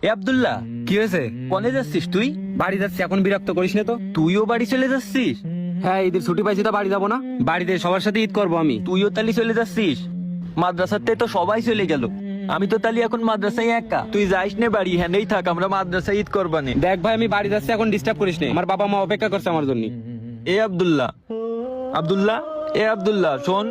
এ আব্দুল্লাহ, কি হয়েছে? কনে যাচ্ছিস তুই? বাড়ি যাচ্ছি, এখন বিরক্ত করিস না তো। তুইও বাড়ি চলে যাচ্ছিস? হ্যাঁ, ঈদের ছুটি পাইছি তো বাড়ি যাবো না? বাড়িতে সবার সাথে ঈদ করবো আমি। তুইও তালি চলে যাচ্ছিস? মাদ্রাসাতে তো সবাই চলে গেল, আমি তো তালি এখন মাদ্রাসায় একা। তুই যাইস নে বাড়ি, হ্যানেই থাক, আমরা মাদ্রাসায় ঈদ করবানে। দেখ ভাই, আমি বাড়ি যাচ্ছি, এখন ডিস্টার্ব করিস না। আমার বাবা মা অপেক্ষা করছে আমার জন্য। এ আব্দুল্লাহ, আব্দুল্লাহ, এ আব্দুল্লাহ শোন।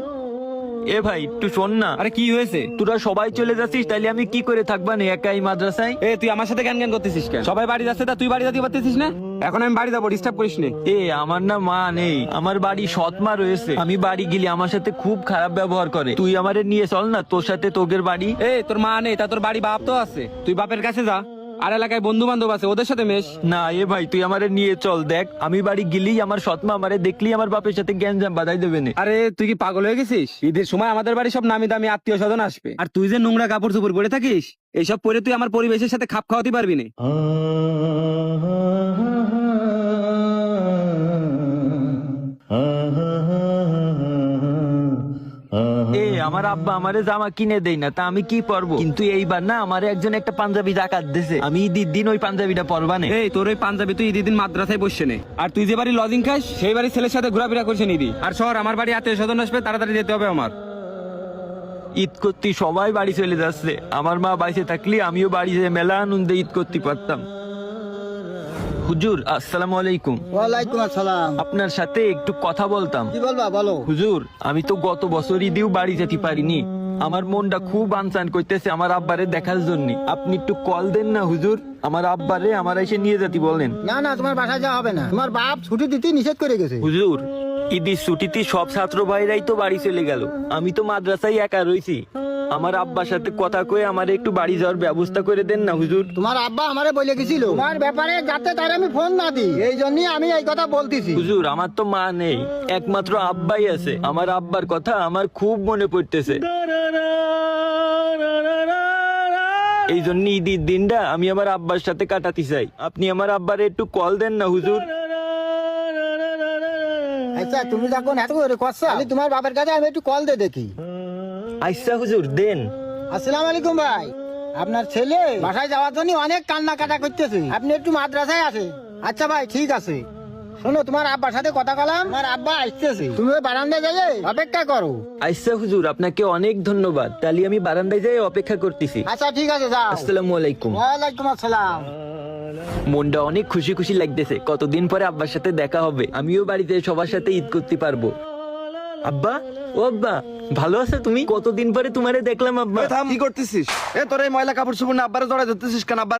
এ ভাই একটু শোন না। আরে কি হয়েছে? তোরা সবাই চলে যাচ্ছিস, তাইলে আমি কি করে থাকবা না একাই মাদ্রাসায়? এ তুই আমার সাথে জ্ঞান করতেছিস কেন? সবাই বাড়ি যাচ্ছে, তা তুই বাড়ি যেতে পারতেছিস না? এখন আমি বাড়ি যাবো, ডিস্টার্ব করিস না। এ আমার না মা নেই, আমার বাড়ি সৎ মা রয়েছে। আমি বাড়ি গেলে আমার সাথে খুব খারাপ ব্যবহার করে। তুই আমারে নিয়ে চল না তোর সাথে তোগের বাড়ি। এ তোর মা নেই, তা তোর বাড়ি বাপ তো আছে, তুই বাপের কাছে যা। আর এলাকায় বন্ধু বান্ধব আছে, ওদের সাথে মেশ। না এ ভাই, তুই আমারে নিয়ে চল। দেখ আমি বাড়ি গেলেই আমার সৎ মা আমারে দেখলেই আমার বাপের সাথে গ্যাঞ্জাম বাঁধাই দেবে না। আরে তুই কি পাগল হয়ে গেছিস? ঈদের সময় আমাদের বাড়ি সব নামি দামি আত্মীয় স্বজন আসবে, আর তুই যে নোংরা কাপড় চোপড় পরে থাকিস, এইসব পরে তুই আমার পরিবেশের সাথে খাপ খাওয়াতে পারবি না। এ আমার আব্বা আমারে জামা কিনে দেই না, তা আমি কি পরবো? কিন্তু এইবার না আমারে একজন একটা পাঞ্জাবি জাকাত দিছে, আমি ঈদের দিন ওই পাঞ্জাবিটা পরবা না। এই তোর ওই পাঞ্জাবি তুই ঈদের দিন মাদ্রাসায় বসছে নে, আর তুই যে বাড়ি লজিং খাস সেই বাড়ির ছেলের সাথে ঘোরাফেরা করছে নিদি। আর শহর আমার বাড়ি আত্মীয় স্বজন আসবে, তাড়াতাড়ি যেতে হবে আমার। ঈদ করতে সবাই বাড়ি চলে যাচ্ছে, আমার মা বাইসে থাকলে আমিও বাড়ি যেয়ে মেলা আনন্দে ঈদ করতে পারতাম। হুজুর আসসালামু আলাইকুম। ওয়ালাইকুম আসসালাম। আপনার সাথে একটু কথা বলতাম। কি বলবা বলো। হুজুর আমি তো গত বছর ঈদেও বাড়ি যেতে পারিনি, আমার মনটা খুব আনচান করতেছে আমার আব্বারে দেখার জন্য। আপনি একটু কল দেন না হুজুর, আমার আব্বারে আমার এসে নিয়ে যেতে বলেন। না না, তোমার বাসায় যাওয়া হবে না, তোমার বাপ ছুটি দিতে নিষেধ করে গেছে। হুজুর ঈদের ছুটিতে সব ছাত্র ভাইরাই তো বাড়ি চলে গেল, আমি তো মাদ্রাসায় একা রয়েছি। আমার আব্বার সাথে কথা কয়ে আমার একটু বাড়ি যাওয়ার ব্যবস্থা করে দেন না হুজুর। তোমার আব্বা আমারে বলে গেছিল তোমার ব্যাপারে যাতে তার আমি ফোন না দিই, এই জন্যই আমি এই কথা বলতেছি। হুজুর আমার তো মা নেই, একমাত্র আব্বাই আছে। আমার আব্বার কথা আমার খুব মনে পড়তেছে, এই জন্য ঈদের দিনটা আমি আমার আব্বার সাথে কাটাতে চাই। আপনি আমার আব্বারে একটু কল দেন না হুজুর। আচ্ছা তুমি যখন এত করে করছো, আমি তোমার বাবার কাছে আমি একটু কল দিয়ে দেখি। আচ্ছা হুজুর দেন। আসসালামু আলাইকুম ভাই, আপনার ছেলে বাসায় যাওয়ার জন্য অনেক কান্না কাটা করতেছে, আপনি একটু মাদ্রাসায় আসে। আচ্ছা ভাই ঠিক আছে, শোনো তোমার আব্বার সাথে কথা বললাম, তোমার আব্বা আসতেছে, তুমি ওই বারান্দায় যাই অপেক্ষা করো। আচ্ছা হুজুর আপনাকে অনেক ধন্যবাদ, তাহলে আমি বারান্দায় যাই অপেক্ষা করতেছি। আচ্ছা ঠিক আছে যাও। আসসালামু আলাইকুম। ওয়ালাইকুম আসসালাম। মনটা অনেক খুশি খুশি লাগতেছে, কতদিন পরে আব্বার সাথে দেখা হবে, আমিও বাড়িতে সবার সাথে ঈদ করতে পারবো। আব্বা, ও আব্বা ভালো আছো তুমি? কতদিন পরে তোমারে দেখলাম আব্বা। থাম, কি করতেছিস? এ তোর এই ময়লা কাপড় চোপড় না আব্বারে জড়াই ধরতেছিস কেন? আব্বা